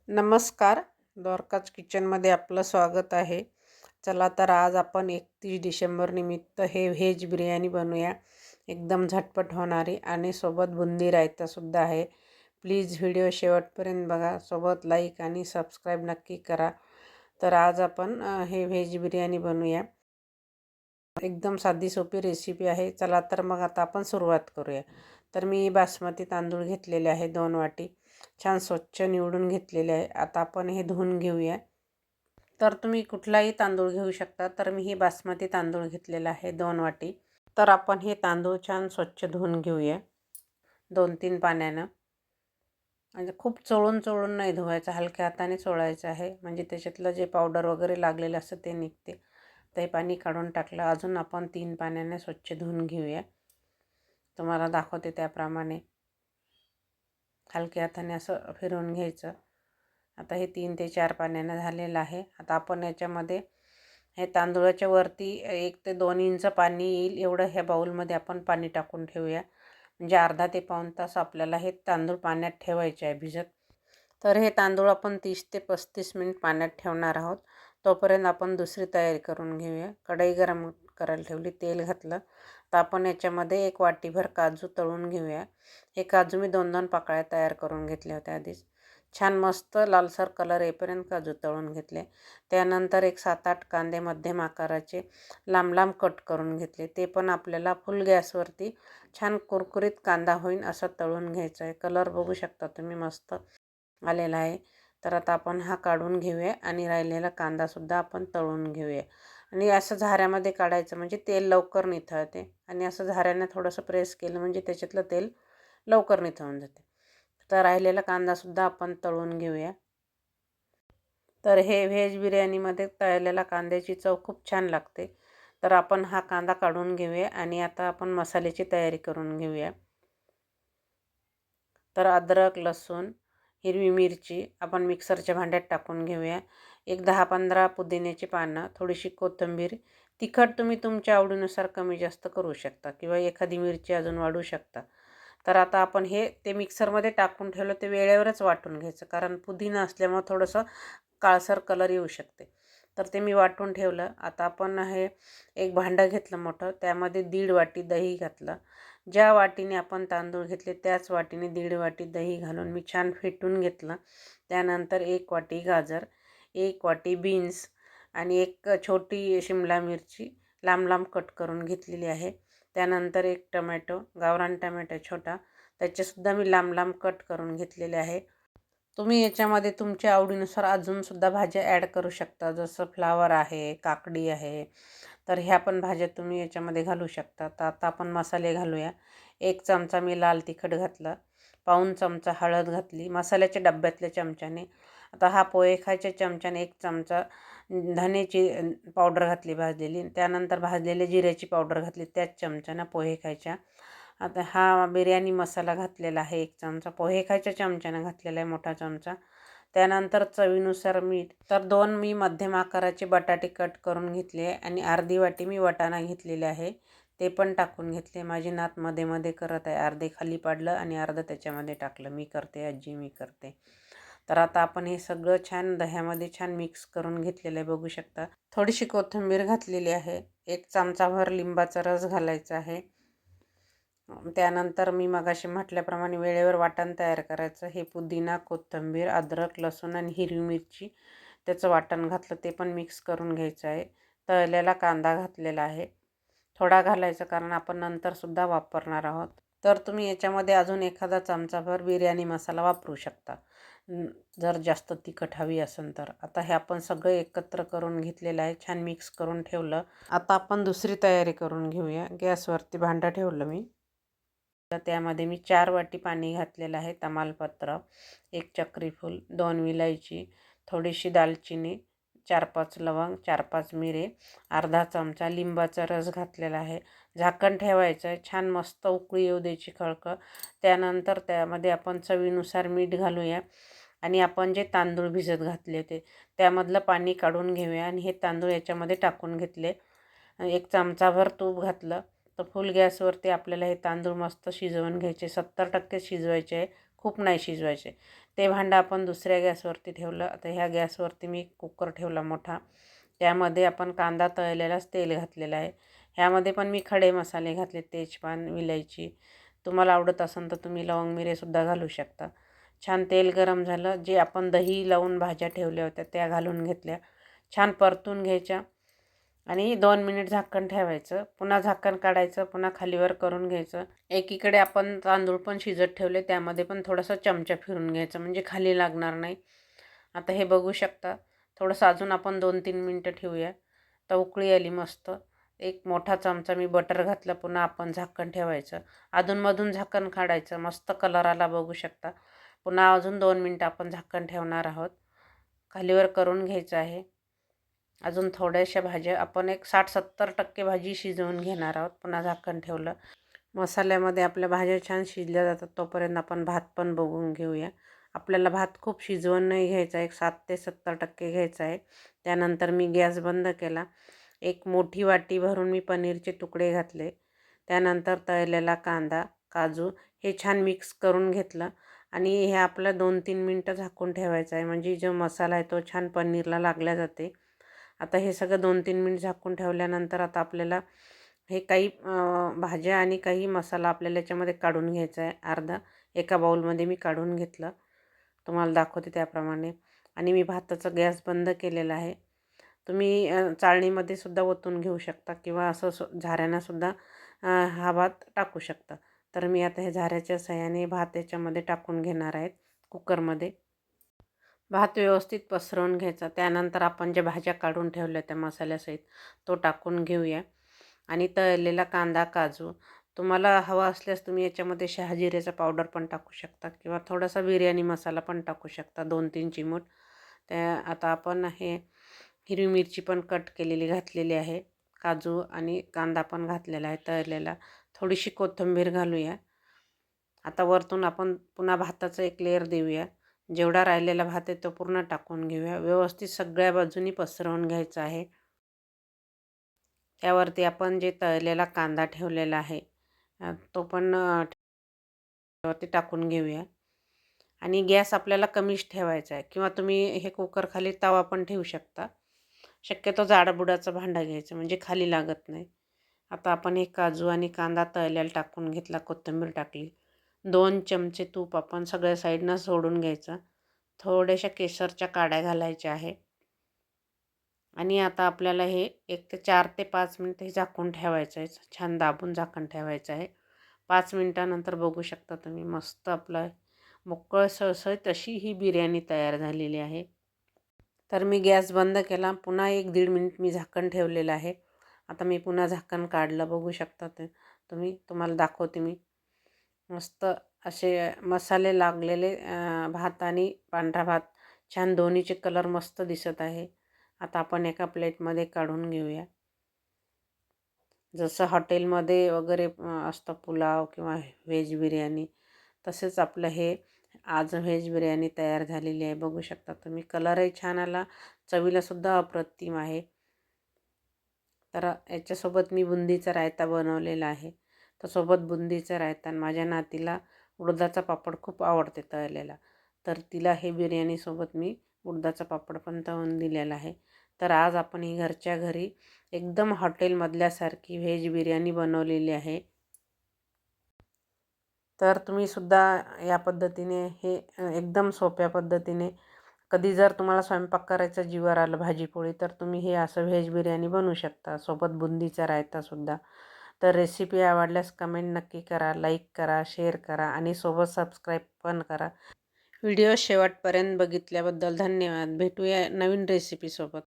नमस्कार. द्वारकाज किचनमध्ये आपलं स्वागत आहे. चला तर आज आपण 31 डिसेंबर निमित्त हे व्हेज बिर्याणी बनवूया. एकदम झटपट होणारी आणि सोबत बुंदी रायतासुद्धा आहे. प्लीज व्हिडिओ शेवटपर्यंत बघा. सोबत लाईक आणि सबस्क्राईब नक्की करा. तर आज आपण हे व्हेज बिर्याणी बनवूया. एकदम साधी सोपी रेसिपी आहे. चला तर मग आता आपण सुरुवात करूया. तर मी बासमती तांदूळ घेतलेले आहे 2 वाटी. छान स्वच्छ निवडून घेतलेले आहे. आता आपण हे धुवून घेऊया. तर तुम्ही कुठलाही तांदूळ घेऊ शकता. तर मी हे बासमती तांदूळ घेतलेला आहे 2 वाटी. तर आपण हे तांदूळ छान स्वच्छ धुवून घेऊया 2-3 पाण्यानं. म्हणजे खूप चोळून नाही धुवायचं, हलक्या हाताने चोळायचं आहे. म्हणजे त्याच्यातलं जे पावडर वगैरे लागलेलं असतं ते निघते. ते पाणी काढून टाकलं. अजून आपण 3 पाण्याने स्वच्छ धुवून घेऊया. तुम्हाला दाखवते त्याप्रमाणे हलक्या हाताने असं फिरवून घ्यायचं. आता हे 3 ते 4 पाण्यानं झालेलं आहे. आता आपण याच्यामध्ये हे तांदूळाच्या वरती 1 ते 2 इंच पाणी येईल एवढं ह्या बाऊलमध्ये आपण पाणी टाकून ठेवूया. म्हणजे अर्धा ते पाऊण तास आपल्याला हे तांदूळ पाण्यात ठेवायचे आहे भिजत. तर हे तांदूळ आपण 30 ते 35 मिनिट पाण्यात ठेवणार आहोत. तोपर्यंत आपण दुसरी तयारी करून घेऊया. कढई गरम करायला ठेवली, तेल घातलं. तर आपण याच्यामध्ये 1 वाटीभर काजू तळून घेऊया. हे काजू मी 2-2 पाकळ्या तयार करून घेतल्या होत्या आधीच. छान मस्त लालसर कलर येईपर्यंत काजू तळून घेतले. त्यानंतर एक 7-8 कांदे मध्यम आकाराचे लांब लांब कट करून घेतले. ते पण आपल्याला फुल गॅसवरती छान कुरकुरीत कांदा होईल असं तळून घ्यायचं आहे. कलर बघू शकता तुम्ही मस्त आलेला आहे. तर आता आपण हा काढून घेऊया आणि राहिलेला कांदासुद्धा आपण तळून घेऊया. आणि असं झाऱ्यामध्ये काढायचं म्हणजे तेल लवकर निथळते. आणि असं झाऱ्याने थोडंसं प्रेस केलं म्हणजे त्याच्यातलं तेल लवकर निथळून जाते. तर राहिलेला कांदासुद्धा आपण तळून घेऊया. तर हे व्हेज बिर्याणीमध्ये तळलेल्या कांद्याची चव खूप छान लागते. तर आपण हा कांदा काढून घेऊया आणि आता आपण मसाल्याची तयारी करून घेऊया. तर अद्रक, लसूण, हिरवी मिरची आपण मिक्सरच्या भांड्यात टाकून घेऊया. एक 10-15 पुदिन्याची पानं, थोडीशी कोथिंबीर. तिखट तुम्ही तुमच्या आवडीनुसार कमी जास्त करू शकता किंवा एखादी मिरची अजून वाढवू शकता. तर आता आपण हे ते मिक्सरमध्ये टाकून ठेवलं ते वेळेवरच वाटून घ्यायचं, कारण पुदिना असल्यामुळं थोडंसं काळसर कलर येऊ शकते. तर ते मी वाटून ठेवलं. आता आपण हे एक भांडं घेतलं मोठं, त्यामध्ये 1.5 वाटी दही घातलं. ज्या वाटीने आपण तांदूळ घेतले त्याच वाटीने 1.5 वाटी दही घालून मी छान फेटून घेतलं. त्यानंतर 1 वाटी गाजर, 1 वाटी बीन्स आणि एक छोटी शिमला मिरची लांब लांब कट करून घेतलेली आहे. त्यानंतर 1 टमॅटो, गावरान टमॅटो छोटा, त्याचेसुद्धा मी लांब लांब कट करून घेतलेले आहे. तुम्ही याच्यामध्ये तुमच्या आवडीनुसार अजूनसुद्धा भाज्या ॲड करू शकता, जसं फ्लावर आहे, काकडी आहे. तर ह्या पण भाज्या तुम्ही याच्यामध्ये घालू शकता. तर आता आपण मसाले घालूया. 1 चमचा मी लाल तिखट घातलं, पाऊण चमचा हळद घातली मसाल्याच्या डब्यातल्या चमच्याने. आता हा पोहे खायच्या चमच्याने 1 चमचा धनेची पावडर घातली भाजलेली. त्यानंतर भाजलेल्या जिऱ्याची पावडर घातली त्याच चमच्यानं पोहे खायच्या. आता हा बिर्याणी मसाला घातलेला आहे 1 चमचा, पोहे खायच्या चमच्यानं घातलेला आहे मोठा चमचा. त्यानंतर चवीनुसार मीठ. तर 2 मी मध्यम आकाराचे बटाटे कट करून घेतले आणि अर्धी वाटी मी वाटाणा घेतलेले आहे, ते पण टाकून घेतले. माझी नात मध्ये मध्ये करत आहे, अर्धे खाली पाडलं आणि अर्धं त्याच्यामध्ये टाकलं. मी करते आजी, मी करते. तर आता आपण हे सगळं छान दह्यामध्ये छान मिक्स करून घेतलेलं आहे बघू शकता. थोडीशी कोथिंबीर घातलेली आहे. 1 चमचाभर लिंबाचा रस घालायचा आहे. त्यानंतर मी मगाशी म्हटल्याप्रमाणे वेळेवर वाटण तयार करायचं. हे पुदिना, कोथिंबीर, अद्रक, लसूण आणि हिरवी मिरची त्याचं वाटण घातलं, ते पण मिक्स करून घ्यायचं आहे. तळलेला कांदा घातलेला आहे. थोडा घालायचा कारण आपण नंतरसुद्धा वापरणार आहोत. तर तुम्ही याच्यामध्ये अजून एखादा चमचाभर बिर्याणी मसाला वापरू शकता जर जास्त तिखट हवी असेल तर. आता हे आपण सगळं एकत्र करून घेतलेलं आहे, छान मिक्स करून ठेवलं. आता आपण दुसरी तयारी करून घेऊया. गॅसवरती भांडं ठेवलं मी. तर त्यामध्ये मी 4 वाटी पाणी घातलेलं आहे. तमालपत्र, 1 चक्रीफूल, 2 विलायची, थोडीशी दालचिनी, 4-5 लवंग, 4-5 मिरे, अर्धा चमचा लिंबाचा रस घातलेला आहे. झाकण ठेवायचं आहे. छान मस्त उकळी येऊ द्यायची खळखळ. त्यानंतर त्यामध्ये आपण चवीनुसार मीठ घालूया आणि आपण जे तांदूळ भिजत घातले होते त्यामधलं पाणी काढून घेऊया आणि हे तांदूळ याच्यामध्ये टाकून घेतले. 1 चमचाभर तूप घातलं. तर फुल गॅसवरती आपल्याला हे तांदूळ मस्त शिजवून घ्यायचे. 70% शिजवायचे आहे, खूप नाही शिजवायचे. ते भांडं आपण दुसऱ्या गॅसवरती ठेवलं. आता ह्या गॅसवरती मी कुकर ठेवला मोठा. त्यामध्ये आपण कांदा तळलेलाच तेल घातलेलं आहे. ह्यामध्ये पण मी खडे मसाले घातले, तेजपान, विलायची. तुम्हाला आवडत असेल तर तुम्ही लवंग मिरेसुद्धा घालू शकता. छान तेल गरम झालं. जे आपण दही लावून भाज्या ठेवल्या होत्या त्या घालून घेतल्या. छान परतून घ्यायच्या आणि 2 मिनिट झाकण ठेवायचं. पुन्हा झाकण काढायचं, पुन्हा खालीवर करून घ्यायचं. एकीकडे आपण तांदूळ पण शिजत ठेवले, त्यामध्ये पण थोडासा चमचा फिरून घ्यायचा म्हणजे खाली लागणार नाही. आता हे बघू शकता. थोडंसं अजून आपण 2-3 मिनटं ठेवूया. तर उकळी आली मस्त. एक मोठा चमचा मी बटर घातलं. पुन्हा आपण झाकण ठेवायचं. अधूनमधून झाकण काढायचं. मस्त कलर आला बघू शकता. पुन्हा अजून 2 मिनटं आपण झाकण ठेवणार आहोत. खालीवर करून घ्यायचं आहे. अजून थोड्याशा भाज्या आपण एक 60-70% भाजी शिजवून घेणार आहोत. पुन्हा झाकण ठेवलं. मसाल्यामध्ये आपल्या भाज्या छान शिजल्या जातात तोपर्यंत आपण भात पण बघून घेऊया. आपल्याला भात खूप शिजवून नाही घ्यायचा, एक 60 ते 70% घ्यायचा आहे. त्यानंतर मी गॅस बंद केला. एक मोठी वाटी भरून मी पनीरचे तुकडे घातले. त्यानंतर तळलेला कांदा, काजू हे छान मिक्स करून घेतलं आणि हे आपलं 2-3 मिनटं झाकून ठेवायचं आहे, म्हणजे जो मसाला आहे तो छान पनीरला लागला जाते. आता हे सगळं 2-3 मिनिट झाकून ठेवल्यानंतर आता आपल्याला हे काही भाज्या आणि काही मसाला आपल्याला याच्यामध्ये काढून घ्यायचा आहे. अर्धा एका बाउलमध्ये मी काढून घेतलं. तुम्हाला दाखवते त्याप्रमाणे. आणि मी भाताचा गॅस बंद केलेला आहे. तुम्ही चाळणीमध्ये सुद्धा ओतून घेऊ शकता किंवा असं झाऱ्यानं हा भात टाकू शकता. तर मी आता हे झाऱ्याच्या साहाय्याने भात याच्यामध्ये टाकून घेणार आहेत कुकरमध्ये. भात व्यवस्थित पसरवून घ्यायचा. त्यानंतर आपण ज्या भाज्या काढून ठेवल्या त्या मसाल्यासहित तो टाकून घेऊया. आणि तळलेला कांदा, काजू तुम्हाला हवा असल्यास तुम्ही याच्यामध्ये शहाजिऱ्याचा पावडर पण टाकू शकता किंवा थोडासा बिर्याणी मसाला पण टाकू शकता, 2-3 चिमूट. आता आपण हे हिरवी मिरची पण कट केलेली घातलेली आहे. काजू आणि कांदा पण घातलेला आहे तळलेला. थोडीशी कोथिंबीर घालूया. आता वरतून आपण पुन्हा भाताचं एक लेअर देऊया. जेवढा राहिलेला भात आहे तो पूर्ण टाकून घेऊया. व्यवस्थित सगळ्या बाजूनी पसरवून घ्यायचा आहे. त्यावरती आपण जे तळलेला कांदा ठेवलेला आहे तो पण वरती टाकून घेऊया. आणि गॅस आपल्याला कमीच ठेवायचा आहे किंवा तुम्ही हे कुकर खाली तवा पण ठेवू शकता. शक्यतो जाडबुडाचं भांडं घ्यायचं म्हणजे खाली लागत नाही. आता आपण हे काजू आणि कांदा तळलेला टाकून घेतला, कोथिंबीर टाकली. 2 चमचे तूप आपण सगळ्या साईडनं सोडून घ्यायचं. थोड्याशा केसरच्या काड्या घालायच्या आहे. आणि आता आपल्याला हे 1 ते 4 ते 5 मिनिट हे झाकून ठेवायचं आहे. छान दाबून झाकण ठेवायचं आहे. 5 मिनिटानंतर बघू शकता तुम्ही मस्त आपलं मोकळं सळसळीत अशी ही बिर्याणी तयार झालेली आहे. तर मी गॅस बंद केला. पुन्हा 1-1.5 मिनिट मी झाकण ठेवलेलं आहे. आता मी पुन्हा झाकण काढलं बघू शकता ते तुम्हाला दाखवते मी. मस्त असे मसाले लागलेले भात आणि पांढरा भात छान दोन्हीचे कलर मस्त दिसत आहे. आता आपण एका प्लेटमध्ये काढून घेऊया. जसं हॉटेलमध्ये वगैरे असतं पुलाव किंवा व्हेज बिर्याणी, तसेच आपलं हे आज व्हेज बिर्याणी तयार झालेली आहे. बघू शकता तुम्ही. कलरही छान आला, चवीलासुद्धा अप्रतिम आहे. तर याच्यासोबत मी बुंदीचा रायता बनवलेला आहे. तर सोबत बुंदीचा रायता. माझ्या नातीला उडदाचा पापड खूप आवडते तळलेला. तर तिला हे बिर्याणीसोबत मी उडदाचा पापड पण तळून दिलेला आहे. तर आज आपण ही घरच्या घरी एकदम हॉटेलमधल्यासारखी व्हेज बिर्याणी बनवलेली आहे. तर तुम्हीसुद्धा या पद्धतीने हे एकदम सोप्या पद्धतीने कधी जर तुम्हाला स्वयंपाक करायचा जीवावर आलं भाजीपोळी, तर तुम्ही हे असं व्हेज बिर्याणी बनवू शकता. सोबत बुंदीचा रायतासुद्धा. तर रेसिपी आवडल्यास कमेंट नक्की करा, लाईक करा, शेअर करा आणि सोबत सबस्क्राईब पण करा. व्हिडिओ शेवटपर्यंत बघितल्याबद्दल धन्यवाद. भेटूया नवीन रेसिपीसोबत.